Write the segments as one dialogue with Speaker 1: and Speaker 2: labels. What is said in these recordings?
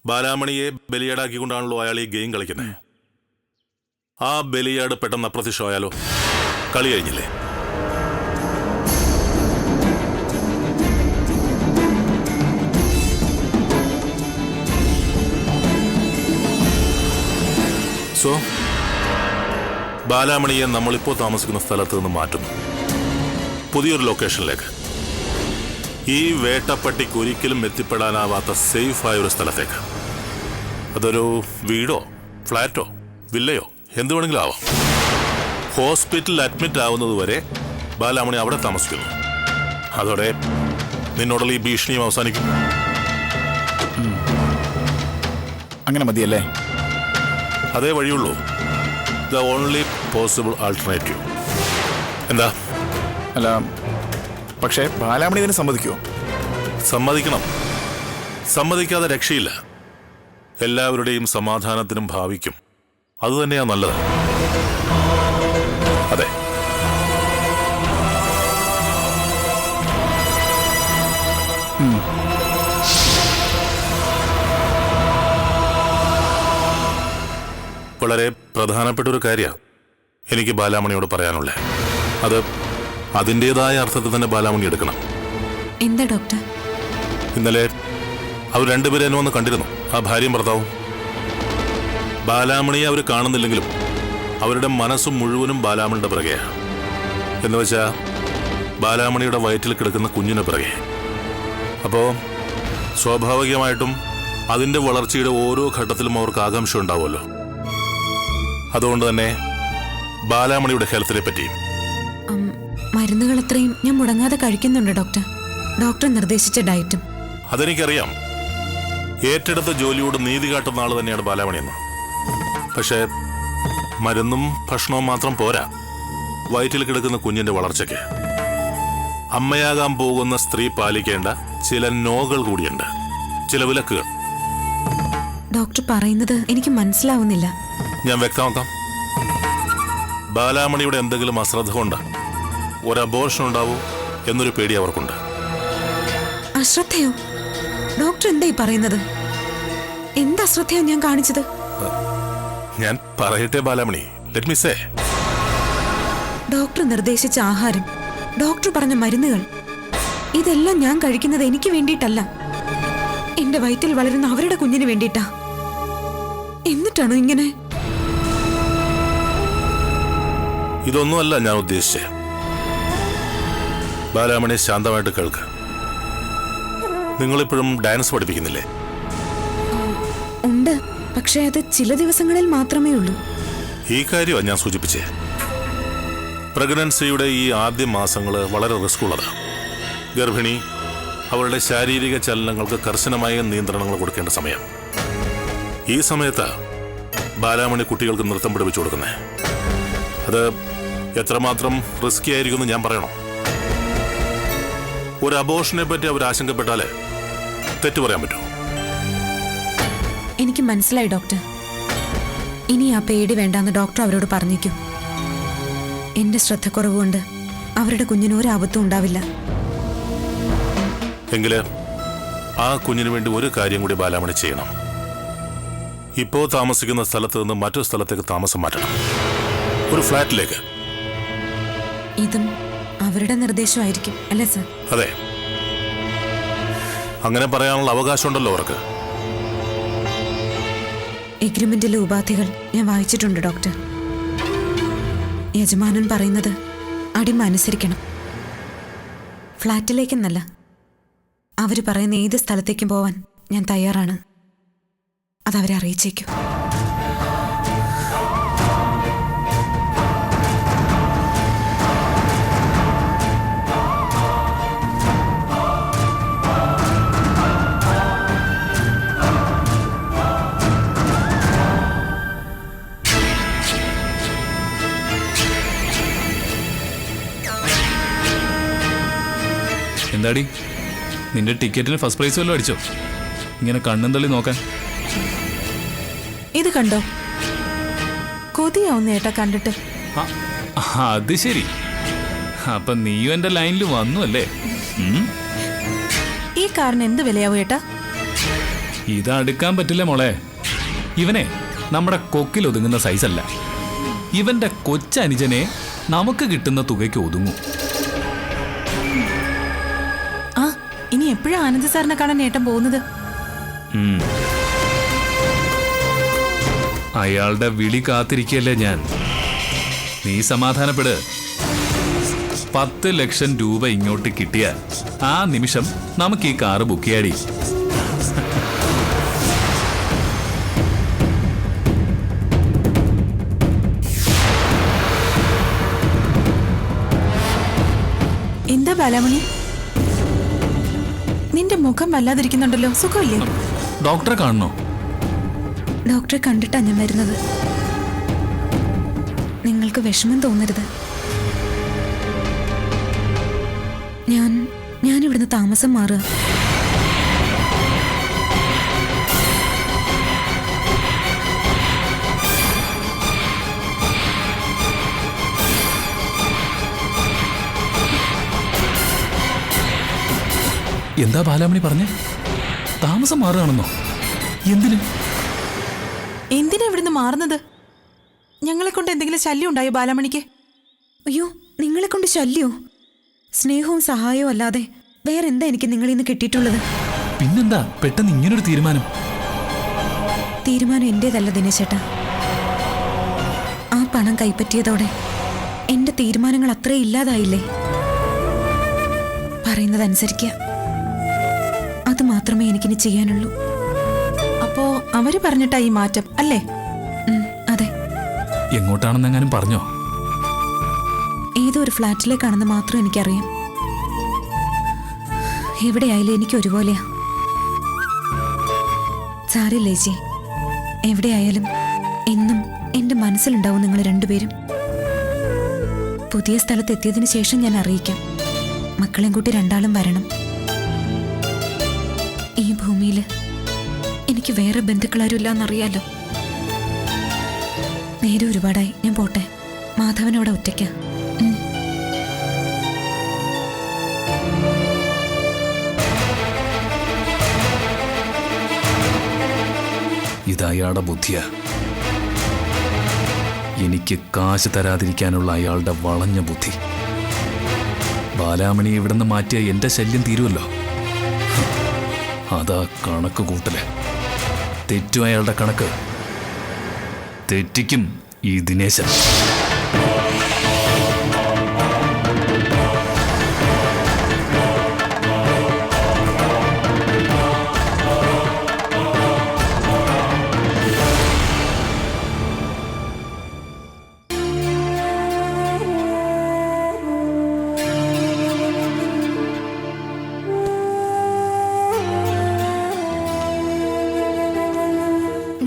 Speaker 1: ബാലാമണിയെ ബലിയാടാക്കിക്കൊണ്ടാണല്ലോ അയാൾ ഈ ഗെയിം കളിക്കുന്നത്. ആ ബലിയാട് പെട്ടെന്ന് അപ്രത്യക്ഷമായാലോ? കളി കഴിഞ്ഞില്ലേ? സോ ബാലാമണിയെ നമ്മളിപ്പോൾ താമസിക്കുന്ന സ്ഥലത്ത് നിന്ന് മാറ്റുന്നു, പുതിയൊരു ലൊക്കേഷനിലേക്ക്. ഈ വേട്ടപ്പട്ടിക്ക് ഒരിക്കലും എത്തിപ്പെടാനാവാത്ത സേഫായ ഒരു സ്ഥലത്തേക്ക്. അതൊരു വീടോ ഫ്ലാറ്റോ വില്ലയോ എന്ത് വേണമെങ്കിലും ആവാം. ഹോസ്പിറ്റലിൽ അഡ്മിറ്റ് ആവുന്നത് വരെ ബാലാമണി അവിടെ താമസിക്കുന്നു. അതോടെ നിന്നോടുള്ള ഈ ഭീഷണിയും അവസാനിക്കും.
Speaker 2: അങ്ങനെ മതിയല്ലേ?
Speaker 1: അതേ വഴിയുള്ളൂ. The only possible alternative. എന്താ?
Speaker 2: അല്ല, പക്ഷേ ബാലാമണി ഇതിന് സമ്മതിക്കുമോ?
Speaker 1: സമ്മതിക്കണം. സമ്മതിക്കാതെ രക്ഷയില്ല. എല്ലാവരുടെയും സമാധാനത്തിനും ഭാവിക്കും അതുതന്നെയാ നല്ലത്. അതെ. വളരെ പ്രധാനപ്പെട്ട ഒരു കാര്യമാണ് എനിക്ക് ബാലാമണിയോട് പറയാനുള്ളത്. അത് അതിൻ്റെതായ അർത്ഥത്തിൽ തന്നെ ബാലാമണി എടുക്കണം.
Speaker 3: എന്താ ഡോക്ടർ?
Speaker 1: ഇന്നലെ അവർ രണ്ടുപേരും എന്നെ വന്ന് കണ്ടിരുന്നു, ആ ഭാര്യയും ഭർത്താവും. ബാലാമണിയെ അവർ കാണുന്നില്ലെങ്കിലും അവരുടെ മനസ്സും മുഴുവനും ബാലാമണിയുടെ പിറകെയാണ്. എന്ന് വെച്ചാൽ ബാലാമണിയുടെ വയറ്റിൽ കിടക്കുന്ന കുഞ്ഞിന് പിറകെ. അപ്പോൾ സ്വാഭാവികമായിട്ടും അതിൻ്റെ വളർച്ചയുടെ ഓരോ ഘട്ടത്തിലും അവർക്ക് ആകാംക്ഷ ഉണ്ടാവുമല്ലോ. അതുകൊണ്ട് തന്നെ ബാലാമണിയുടെ ഹെൽത്തിനെ പറ്റിയും
Speaker 3: മരുന്നുകൾ അത്രയും ഞാൻ മുടങ്ങാതെ കഴിക്കുന്നുണ്ട് ഡോക്ടർ. ഡോക്ടർ നിർദ്ദേശിച്ച ഡയറ്റും.
Speaker 1: അതെനിക്കറിയാം. ഏറ്റെടുത്ത ജോലിയോട് നീതി കാട്ടുന്ന ആൾ തന്നെയാണ് ബാലാമണിയെന്ന്. പക്ഷേ മരുന്നും ഭക്ഷണവും മാത്രം പോരാ. വയറ്റിൽ കിടക്കുന്ന കുഞ്ഞിന്റെ വളർച്ചയ്ക്ക് അമ്മയാകാൻ പോകുന്ന സ്ത്രീ പാലിക്കേണ്ട ചില നോകൾ കൂടിയുണ്ട്, ചില വിലക്കുകൾ.
Speaker 3: ഡോക്ടർ പറയുന്നത് എനിക്ക് മനസ്സിലാവുന്നില്ല.
Speaker 1: ഞാൻ വ്യക്തമാക്കാം. ബാലാമണിയുടെ എന്തെങ്കിലും അശ്രദ്ധ കൊണ്ട് ഒരു അബോർഷൻ ഉണ്ടാവൂ എന്നൊരു പേടി അവർക്കുണ്ട്.
Speaker 3: അശ്രദ്ധയോ? ഡോക്ടർ എന്തായി പറയുന്നത്? എന്താ അശ്രദ്ധയോ ഞാൻ കാണിച്ചത്?
Speaker 1: ഞാൻ പറയട്ടെ Balamani, let me say.
Speaker 3: Doctor നിർദ്ദേശിച്ച ആഹാരം, ഡോക്ടർ പറഞ്ഞ മരുന്നുകൾ, ഇതെല്ലാം ഞാൻ കഴിക്കുന്നത് എനിക്ക് വേണ്ടിയിട്ടല്ല, എന്റെ വയറ്റിൽ വളരുന്ന അവരുടെ കുഞ്ഞിന് വേണ്ടിയിട്ടാ. എന്നിട്ടാണോ ഇങ്ങനെ?
Speaker 1: ഇതൊന്നുമല്ല ഞാൻ ഉദ്ദേശിച്ചേ. ബാലാമണി, ശാന്തമായിട്ട് കേൾക്ക്. നിങ്ങളിപ്പോഴും ഡാൻസ് പഠിപ്പിക്കുന്നില്ലേ?
Speaker 3: ഉണ്ട്, പക്ഷേ അത് ചില ദിവസങ്ങളിൽ മാത്രമേ ഉള്ളൂ.
Speaker 1: ഈ കാര്യമാണ് ഞാൻ സൂചിപ്പിച്ചേ. പ്രഗ്നൻസിയുടെ ഈ ആദ്യ മാസങ്ങൾ വളരെ റിസ്ക് ഉള്ളതാണ്. ഗർഭിണി അവളുടെ ശാരീരിക ചലനങ്ങൾക്ക് കർശനമായ നിയന്ത്രണങ്ങൾ കൊടുക്കേണ്ട സമയം. ഈ സമയത്ത് ബാലാമണി കുട്ടികൾക്ക് നൃത്തം പഠിപ്പിച്ചു കൊടുക്കുന്നത്. അത് എത്രമാത്രം റിസ്കി ആയിരിക്കുമെന്ന് ഞാൻ പറയണോ? ഒരു അബോർഷനെ പറ്റി അവർ ആശങ്കപ്പെട്ടാലേ തെറ്റു പറയാൻ പറ്റൂ.
Speaker 3: എനിക്ക് മനസ്സിലായി ഡോക്ടർ. ഇനി ആ പേടി വേണ്ടാന്ന് ഡോക്ടർ അവരോട് പറഞ്ഞേക്കും. എന്റെ ശ്രദ്ധക്കുറവുകൊണ്ട് അവരുടെ കുഞ്ഞിന് ഒരു ആപത്തും ഉണ്ടാവില്ല.
Speaker 1: എങ്കില് ആ കുഞ്ഞിന് വേണ്ടി ഒരു കാര്യം കൂടി ബാലാമണി ചെയ്യണം. ഇപ്പോ താമസിക്കുന്ന സ്ഥലത്ത് നിന്ന് മറ്റൊരു സ്ഥലത്തേക്ക് താമസം മാറ്റണം, ഒരു ഫ്ലാറ്റിലേക്ക്.
Speaker 3: ഇതും അവരുടെ നിർദ്ദേശമായിരിക്കും അല്ലേ സർ?
Speaker 1: അതെ, അങ്ങനെ പറയാനുള്ള അവകാശമുണ്ടല്ലോ അവർക്ക്.
Speaker 3: എഗ്രിമെന്റിലെ ഉപാധികൾ ഞാൻ വായിച്ചിട്ടുണ്ട് ഡോക്ടർ. യജമാനൻ പറയുന്നത് അടിമ അനുസരിക്കണം. ഫ്ലാറ്റിലേക്കെന്നല്ല, അവര് പറയുന്ന ഏത് സ്ഥലത്തേക്കും പോവാൻ ഞാൻ തയ്യാറാണ്. അതവരെ അറിയിച്ചേക്കും.
Speaker 4: എന്താടി, നിന്റെ ടിക്കറ്റിന് ഫസ്റ്റ് പ്രൈസ് വല്ലതും അടിച്ചോ? ഇങ്ങനെ കണ്ണും തള്ളി നോക്കാൻ.
Speaker 3: ഇത് കണ്ടോ? കൊതിയാവുന്ന ഏട്ടാ കണ്ടിട്ട്.
Speaker 4: അത് ശരി, അപ്പൊ നീയും എന്റെ ലൈനിൽ വന്നു അല്ലേ?
Speaker 3: ഈ കാറിന് എന്ത് വിലയാവും ഏട്ടാ?
Speaker 4: ഇത് അടുക്കാൻ പറ്റില്ല മോളെ. ഇവനെ നമ്മുടെ കൊക്കിൽ ഒതുങ്ങുന്ന സൈസല്ല. ഇവന്റെ കൊച്ചനുജനെ നമുക്ക് കിട്ടുന്ന തുകയ്ക്ക് ഒതുങ്ങും.
Speaker 5: ആ ഇനി എപ്പോഴാ ആനന്ദ് സാറിനെ കാണാൻ ഏട്ടൻ പോകുന്നത്?
Speaker 4: അയാളുടെ വിളി കാത്തിരിക്കല്ലേ ഞാൻ. നീ സമാധാനപ്പെട്. 10 ലക്ഷം രൂപ ഇങ്ങോട്ട് കിട്ടിയാൽ ആ നിമിഷം നമുക്ക് ഈ കാറ് ബുക്ക് ചെയ്യാടി.
Speaker 5: എന്താ ബാലാമണി, നിന്റെ മുഖം വല്ലാതിരിക്കുന്നുണ്ടല്ലോ, സുഖമില്ലേ?
Speaker 4: ഡോക്ടറെ കാണണോ?
Speaker 3: ഡോക്ടറെ കണ്ടിട്ടാ ഞാൻ വരുന്നത്. നിങ്ങൾക്ക് വിഷമം തോന്നരുത്. ഞാൻ ഇവിടുന്ന് താമസം മാറുക.
Speaker 4: എന്താ ബാലാമണി പറഞ്ഞേ? താമസം മാറുകയാണെന്നോ? എന്തിന്?
Speaker 5: എന്തിനാ ഇവിടുന്ന് മാറുന്നത്? ഞങ്ങളെ കൊണ്ട് എന്തെങ്കിലും ശല്യം ഉണ്ടായോ ബാലാമണിക്ക്?
Speaker 3: അയ്യോ, നിങ്ങളെ കൊണ്ട് ശല്യോ? സ്നേഹവും സഹായവും അല്ലാതെ വേറെന്താ എനിക്ക് നിങ്ങളിൽ നിന്ന് കിട്ടിയിട്ടുള്ളത്?
Speaker 4: പിന്നെന്താ പെട്ടെന്ന് ഇങ്ങനൊരു തീരുമാനം?
Speaker 3: തീരുമാനം എന്റേതല്ല ദിനേശേട്ടാ. ആ പണം കൈപ്പറ്റിയതോടെ എന്റെ തീരുമാനങ്ങൾ അത്രേ ഇല്ലാതായില്ലേ? പറയുന്നതനുസരിക്കുക, അത് മാത്രമേ എനിക്കിനി ചെയ്യാനുള്ളൂ.
Speaker 5: അപ്പോ അവര് പറഞ്ഞിട്ടാ ഈ മാറ്റം അല്ലേ?
Speaker 3: അതെ.
Speaker 4: എങ്ങോട്ടാണെന്നെങ്ങാനും പറഞ്ഞോ?
Speaker 3: ഏതോ ഒരു ഫ്ലാറ്റിലേക്കാണെന്ന് മാത്രം എനിക്കറിയാം. എവിടെയായാലും എനിക്ക് ഒരുപോലെയാ. സാരില്ലേ ചേച്ചി, എവിടെയായാലും എന്നും എന്റെ മനസ്സിലുണ്ടാവും നിങ്ങൾ രണ്ടുപേരും. പുതിയ സ്ഥലത്ത് എത്തിയതിനു ശേഷം ഞാൻ അറിയിക്കാം. മക്കളെയും കൂട്ടി രണ്ടാളും വരണം. ഈ ഭൂമിയിൽ എനിക്ക് വേറെ ബന്ധുക്കളാരും ഇല്ലാന്നറിയാലോ. നേരെ ഒരുപാടായി, ഞാൻ പോട്ടെ. മാധവനോടെ ഒറ്റയ്ക്ക.
Speaker 4: ഇതയാളുടെ ബുദ്ധിയാ. എനിക്ക് കാശ് തരാതിരിക്കാനുള്ള അയാളുടെ വളഞ്ഞ ബുദ്ധി. ബാലാമണി ഇവിടുന്ന് മാറ്റിയ എന്റെ ശല്യം തീരുമല്ലോ. അതാ കണക്ക് കൂട്ടല്. തെറ്റും അയാളുടെ കണക്ക്, തെറ്റിക്കും ഈ ദിനേശൻ.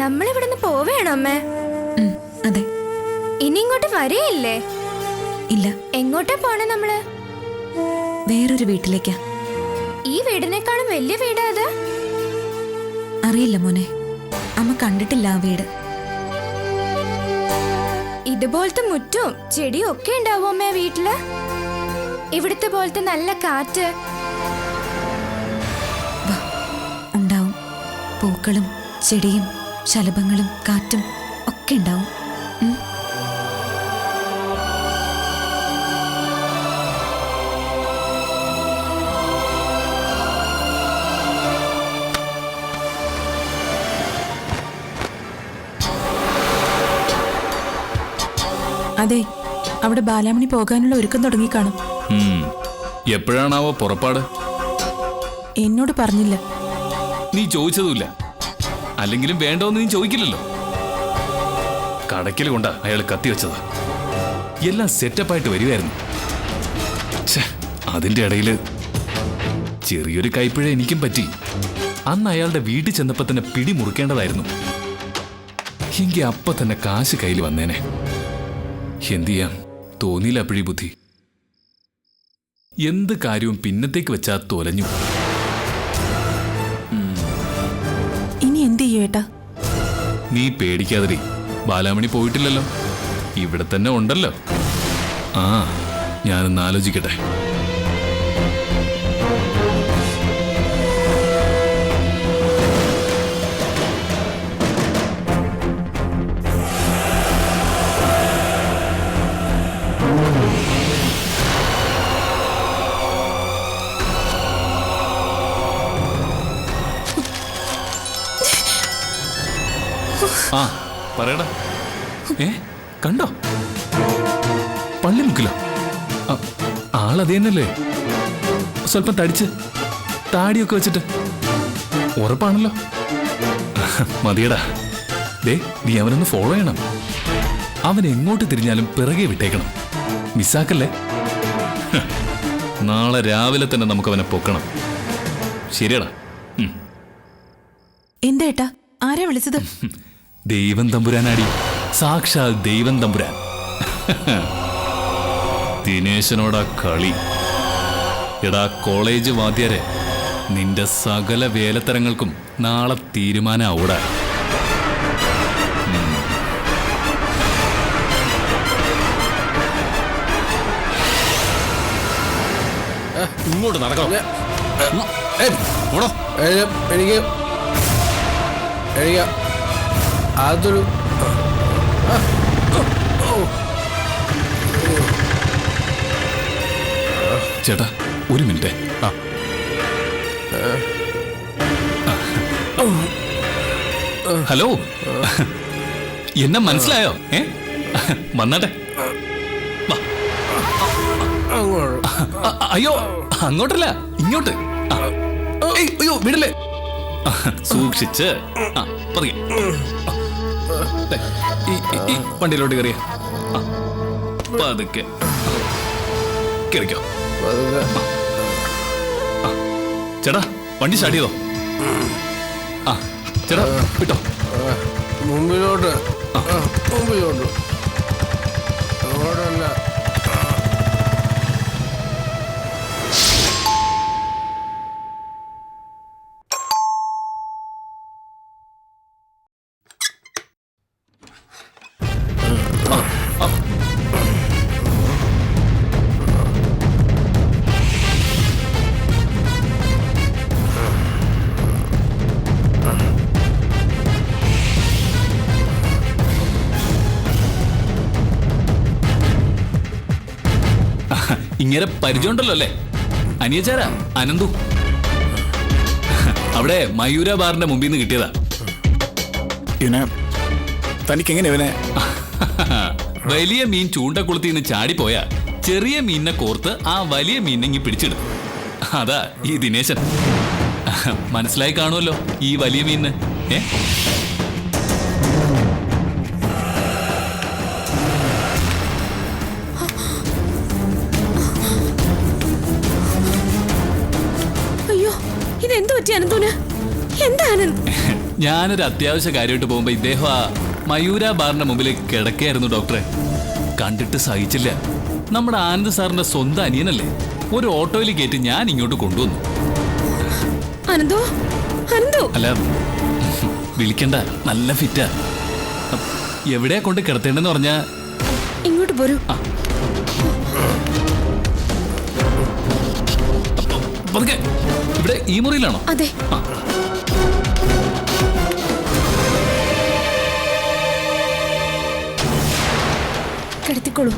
Speaker 6: നമ്മളിവിടുന്ന് പോവേണോ അമ്മേ?
Speaker 3: അതെ.
Speaker 6: ഇനി ഇങ്ങോട്ട് വരെയില്ലേ?
Speaker 3: ഇല്ല.
Speaker 6: എങ്ങോട്ടാ പോണേ നമ്മള്?
Speaker 3: വേറൊരു വീട്ടിലേക്കാ.
Speaker 6: ഈ വീടിനേക്കാളും വലിയ വീടാ അത്?
Speaker 3: അറിയില്ല മോനെ, അമ്മ കണ്ടിട്ടില്ല ആ വീട്.
Speaker 6: ഇതുപോലത്തെ മുറ്റും ചെടിയും ഒക്കെ ഉണ്ടാവും അമ്മേ വീട്ടില്? ഇവിടുത്തെ പോലത്തെ നല്ല കാറ്റ്
Speaker 3: ഉണ്ടാവും. പൂക്കളും ചെടിയും ശലഭങ്ങളും കാറ്റും ഒക്കെ ഉണ്ടാവും.
Speaker 5: അതെ, അവിടെ ബാലാമണി പോകാനുള്ള ഒരുക്കം തുടങ്ങിക്കാണും.
Speaker 4: എപ്പോഴാണാവോ പുറപ്പാട്?
Speaker 5: എന്നോട് പറഞ്ഞില്ല.
Speaker 4: നീ ചോദിച്ചതുമില്ല. അല്ലെങ്കിലും വേണ്ടോന്ന് നീ ചോദിക്കില്ലല്ലോ. കടയ്ക്കൽ കൊണ്ടാ അയാൾ കത്തിവെച്ചത്. എല്ലാം സെറ്റപ്പായിട്ട് വരുമായിരുന്നു. അതിന്റെ ഇടയില് ചെറിയൊരു കൈപ്പിഴ എനിക്കും പറ്റി. അന്ന് അയാളുടെ വീട്ടിൽ ചെന്നപ്പോ തന്നെ പിടി മുറുക്കേണ്ടതായിരുന്നു. എങ്കിൽ അപ്പൊ തന്നെ കാശ് കയ്യിൽ വന്നേനെ. എന്ത് ചെയ്യാം, തോന്നിയില്ല അപ്പഴീ ബുദ്ധി. എന്ത് കാര്യവും പിന്നത്തേക്ക് വെച്ചാ തോലഞ്ഞു.
Speaker 5: ഇനി എന്ത് ചെയ്യും ഏട്ടാ?
Speaker 4: നീ പേടിക്കാതെ, ബാലാമണി പോയിട്ടില്ലല്ലോ, ഇവിടെ തന്നെ ഉണ്ടല്ലോ. ആ, ഞാനൊന്ന് ആലോചിക്കട്ടെ. ആ പറയടാ. കണ്ടോ? പള്ളിമുക്കിലോ? ആളത് തന്നെയല്ലേ? സ്വല്പം തടിച്ച് താടിയൊക്കെ വെച്ചിട്ട്. ഉറപ്പാണല്ലോ. മതിയടാ. ദേ, നീ അവനൊന്ന് ഫോളോ ചെയ്യണം. അവൻ എങ്ങോട്ട് തിരിഞ്ഞാലും പിറകെ വിട്ടേക്കണം. മിസ്സാക്കല്ലേ. നാളെ രാവിലെ തന്നെ നമുക്ക് അവനെ പൊക്കണം. ശരിയടാ.
Speaker 5: എന്താ ഏട്ടാ, ആരാ വിളിച്ചത്?
Speaker 4: ദൈവം തമ്പുരാനാടി, സാക്ഷാൽ ദൈവം തമ്പുരാൻ. ദിനേശനോടാ കളി. എടാ കോളേജ് വാദ്യാരെ, നിന്റെ സകല വേലത്തരങ്ങൾക്കും നാളെ തീരുമാനാവൂടാ.
Speaker 7: ഇങ്ങോട്ട് നടക്കണം.
Speaker 8: എനിക്ക് അതൊരു
Speaker 4: ചേട്ടാ ഒരു മിനിറ്റ്. ഹലോ, എന്നെ മനസ്സിലായോ? വന്നാട്ടെ. അയ്യോ, അങ്ങോട്ടല്ല, ഇങ്ങോട്ട്. അയ്യോ, വിടല്ലേ. സൂക്ഷിച്ച്. പറയാ, ഈ വണ്ടിയിലോട്ട് കയറിയ പതുക്കെ കയറിക്കോ. ചേട്ടാ വണ്ടി സ്റ്റാർട്ട് ചെയ്തോ? ചേട്ടാ വിട്ടോ.
Speaker 8: മുമ്പിലോട്ട് മുമ്പിലോട്ട് അങ്ങോട്ടല്ല.
Speaker 4: ഇങ്ങനെ പരിചയമുണ്ടല്ലോ അല്ലേ? അനിയച്ചാരാ അനന്തു. അവിടെ മയൂര ബാറിന്റെ മുമ്പിൽ നിന്ന് കിട്ടിയതാ.
Speaker 2: ഇവനെ തനിക്കെങ്ങനെ ഇവനെ?
Speaker 4: വലിയ മീൻ ചൂണ്ടക്കുളത്തിൽ നിന്ന് ചാടിപ്പോയാ ചെറിയ മീനിനെ കോർത്ത് ആ വലിയ മീനിനെ ഇങ്ങി പിടിച്ചിടും. അതാ ഈ ദിനേശൻ. മനസ്സിലായി കാണുമല്ലോ ഈ വലിയ മീനിന്.
Speaker 6: ഇതെന്തു പറ്റി അനന്തൂന്? എന്താ ആനന്ദ്?
Speaker 4: ഞാനൊരു അത്യാവശ്യ കാര്യമായിട്ട് പോകുമ്പോ ഇദ്ദേഹം ആ മയൂര ബാറിന്റെ മുമ്പിൽ കിടക്കായിരുന്നു ഡോക്ടറെ. കണ്ടിട്ട് സഹിച്ചില്ല. നമ്മുടെ ആനന്ദ് സാറിന്റെ സ്വന്തം അനിയനല്ലേ. ഒരു ഓട്ടോയിൽ കയറ്റി ഞാൻ ഇങ്ങോട്ട് കൊണ്ടുവന്നു. അല്ല, വിളിക്കണ്ട, നല്ല ഫിറ്റാ. എവിടെയാ കൊണ്ട് കിടത്തേണ്ടെന്ന് പറഞ്ഞാ
Speaker 6: ഇങ്ങോട്ട് പോരൂ.
Speaker 4: ഇവിടെ ഈ മുറിയിലാണോ?
Speaker 6: അതെ. കിടത്തിക്കോളൂ.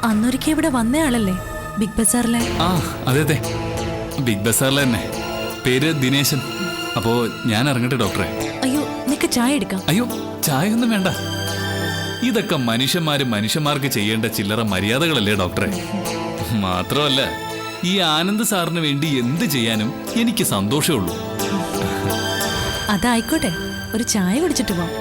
Speaker 5: അന്നൊരിക്കൽ ഇവിടെ വന്നയാളല്ലേ ബിഗ് ബസാറിലെ?
Speaker 4: അതെ അതെ, ബിഗ് ബസാറിലെ തന്നെ. പേര് ദിനേശൻ. അപ്പോ ഞാൻ ഇറങ്ങട്ടെ ഡോക്ടറെ?
Speaker 5: അയ്യോ, നിനക്ക് ചായ എടുക്കാം.
Speaker 4: അയ്യോ, ചായ ഒന്നും വേണ്ട. ഇതൊക്കെ മനുഷ്യന്മാർക്ക് ചെയ്യേണ്ട ചില്ലറ മര്യാദകളല്ലേ ഡോക്ടറെ? മാത്രമല്ല, ഈ ആനന്ദ് സാറിന് വേണ്ടി എന്ത് ചെയ്യാനും എനിക്ക് സന്തോഷമേ ഉള്ളൂ.
Speaker 5: അതായിക്കോട്ടെ, ഒരു ചായ കുടിച്ചിട്ട് പോവാം.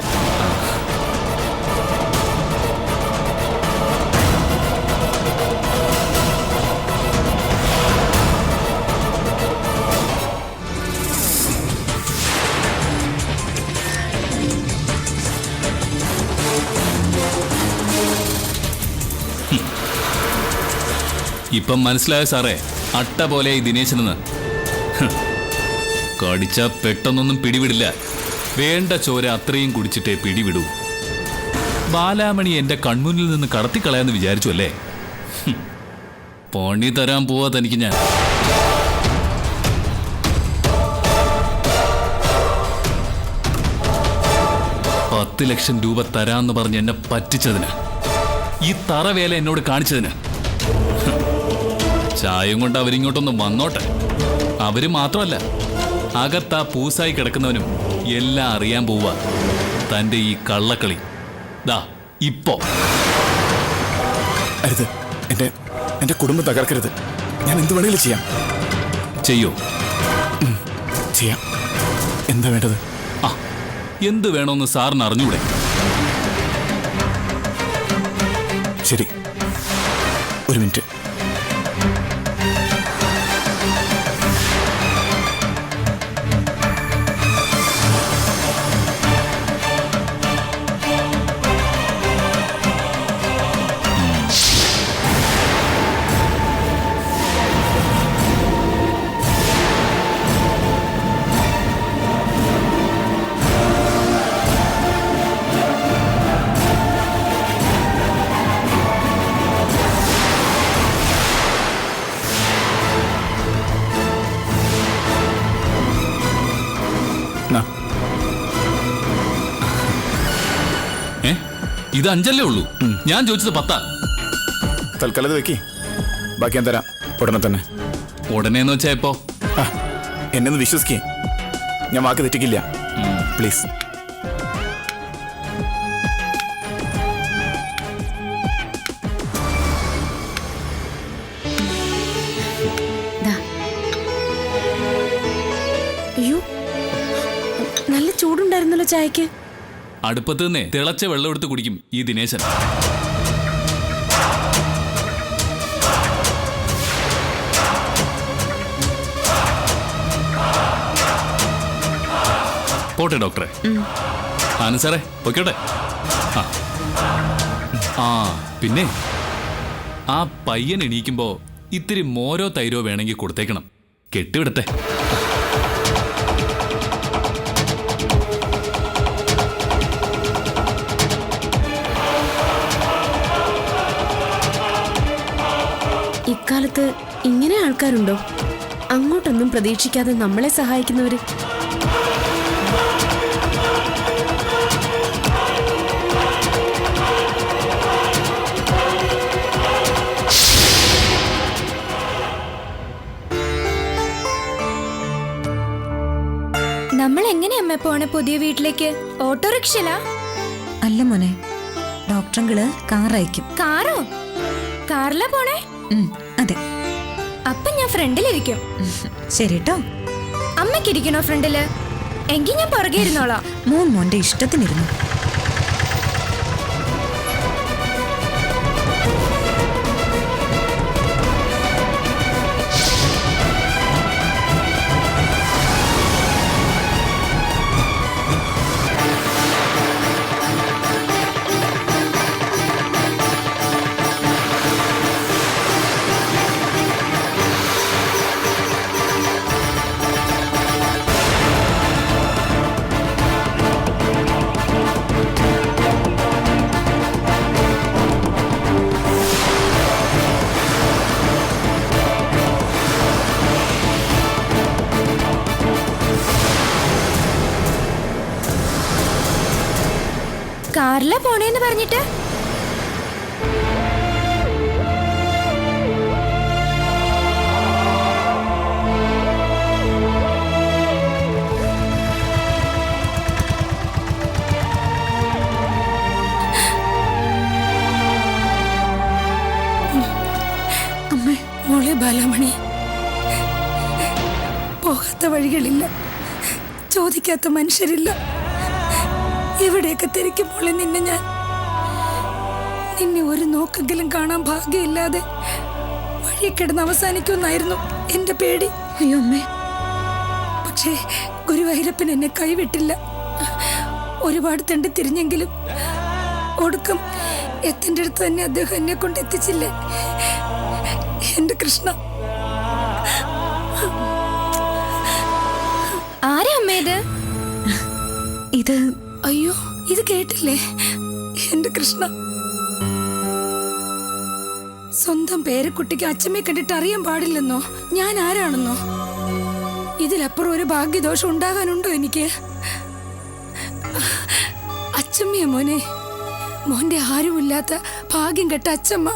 Speaker 4: ഇപ്പം മനസ്സിലായ സാറേ, അട്ട പോലെ ഈ ദിനേശനെന്ന്. കടിച്ച പെട്ടെന്നൊന്നും പിടിവിടില്ല. വേണ്ട ചോര അത്രയും കുടിച്ചിട്ടേ പിടിവിടൂ. ബാലാമണി എന്റെ കൺമുന്നിൽ നിന്ന് കടത്തിക്കളയാന്ന് വിചാരിച്ചു അല്ലേ? പണി തരാൻ പോവാ തനിക്ക് ഞാൻ. $10 ലക്ഷം തരാന്ന് പറഞ്ഞ് എന്നെ പറ്റിച്ചതിന്, ഈ തറവേല എന്നോട് കാണിച്ചതിന്. ചായയും കൊണ്ട് അവരിങ്ങോട്ടൊന്ന് വന്നോട്ടെ. അവര് മാത്രമല്ല, അകത്താ പൂസായി കിടക്കുന്നവനും എല്ലാം അറിയാൻ പോവുക തന്റെ ഈ കള്ളക്കളി. ദാ ഇപ്പോ.
Speaker 2: അരുത്, എന്റെ കുടുംബം തകർക്കരുത്. ഞാൻ എന്ത് വേണമെങ്കിലും ചെയ്യാം.
Speaker 4: ചെയ്യോ?
Speaker 2: ചെയ്യാം. എന്താ വേണ്ടത്?
Speaker 4: ആ, എന്ത് വേണമെന്ന് സാറിന് അറിഞ്ഞൂടെ?
Speaker 2: ശരി, ഒരു മിനിറ്റ്.
Speaker 4: ഇത് 5 ഉള്ളൂ. ഞാൻ ചോദിച്ചത് 10.
Speaker 2: തൽക്കാലം വെക്കി, ബാക്കി ഞാൻ തരാം ഉടനെ തന്നെ.
Speaker 4: ഉടനെന്ന് വെച്ചാ ഇപ്പോ?
Speaker 2: എന്നെ ഒന്ന് വിശ്വസിക്കേ, ഞാൻ വാക്ക് തെറ്റിക്കില്ല. പ്ലീസ്.
Speaker 3: അയ്യോ, നല്ല ചൂടുണ്ടായിരുന്നല്ലോ ചായക്ക്.
Speaker 4: അടുപ്പത്ത് നിന്നേ തിളച്ച വെള്ളം എടുത്ത് കുടിക്കും ഈ ദിനേശൻ. പോട്ടെ ഡോക്ടറെ. സാറേ പൊയ്ക്കോട്ടെ. ആ പിന്നെ ആ പയ്യൻ എണീക്കുമ്പോ ഇത്തിരി മോരോ തൈരോ വേണമെങ്കിൽ കൊടുത്തേക്കണം. കെട്ടിവിടട്ടെ.
Speaker 3: ഇക്കാലത്ത് ഇങ്ങനെ ആൾക്കാരുണ്ടോ? അങ്ങോട്ടൊന്നും പ്രതീക്ഷിക്കാതെ നമ്മളെ സഹായിക്കുന്നവര്.
Speaker 6: നമ്മൾ എങ്ങനെയമ്മ പോണ പുതിയ വീട്ടിലേക്ക്? ഓട്ടോറിക്ഷയിലാ?
Speaker 3: അല്ല മോനെ, ഡോക്ടറങ്കിള് കാർ അയക്കും.
Speaker 6: കാറോ? കാറിലാ പോണേ?
Speaker 3: അതെ.
Speaker 6: അപ്പൊ ഞാൻ ഫ്രണ്ടിലിരിക്കും.
Speaker 3: ശരി കേട്ടോ.
Speaker 6: അമ്മയ്ക്കിരിക്കണോ ഫ്രണ്ടില്? എങ്കിൽ ഞാൻ പുറകെ ഇരുന്നോളാം.
Speaker 3: മോന്റെ ഇഷ്ടത്തിനിരുന്നു.
Speaker 6: കാറിലാ പോണേന്ന് പറഞ്ഞിട്ട്?
Speaker 9: മോളെ ബാലാമണി, പോകാത്ത വഴികളില്ല, ചോദിക്കാത്ത മനുഷ്യരില്ല. എവിടെയൊക്കെ തിരക്കും മോളെ നിന്നെ ഒരു നോക്കെങ്കിലും കാണാൻ ഭാഗ്യമില്ലാതെ വഴി കിടന്ന് അവസാനിക്കുമെന്നായിരുന്നു എന്റെ പേടി.
Speaker 3: അയ്യോ അമ്മേ.
Speaker 9: പക്ഷേ ഗുരുവായൂരപ്പൻ എന്നെ കൈവിട്ടില്ല. ഒരുപാട് തണ്ടി തിരിഞ്ഞെങ്കിലും ഒടുക്കം എത്തേണ്ട അടുത്ത് തന്നെ അദ്ദേഹം എന്നെ കൊണ്ട് എത്തിച്ചില്ലേ. എന്റെ കൃഷ്ണ.
Speaker 6: ആരാ അമ്മ ഇത്?
Speaker 3: ഇത്
Speaker 9: അയ്യോ, ഇത് കേട്ടില്ലേ എന്റെ കൃഷ്ണ? സ്വന്തം പേരക്കുട്ടിക്ക് അച്ഛമ്മയെ കണ്ടിട്ട് അറിയാൻ പാടില്ലെന്നോ, ഞാൻ ആരാണെന്നോ? ഇതിലപ്പുറം ഒരു ഭാഗ്യദോഷം ഉണ്ടാകാനുണ്ടോ എനിക്ക്? അച്ഛമ്മയാ മോനെ, മോന്റെ ആരുമില്ലാത്ത ഭാഗ്യം കെട്ട അച്ഛമ്മ.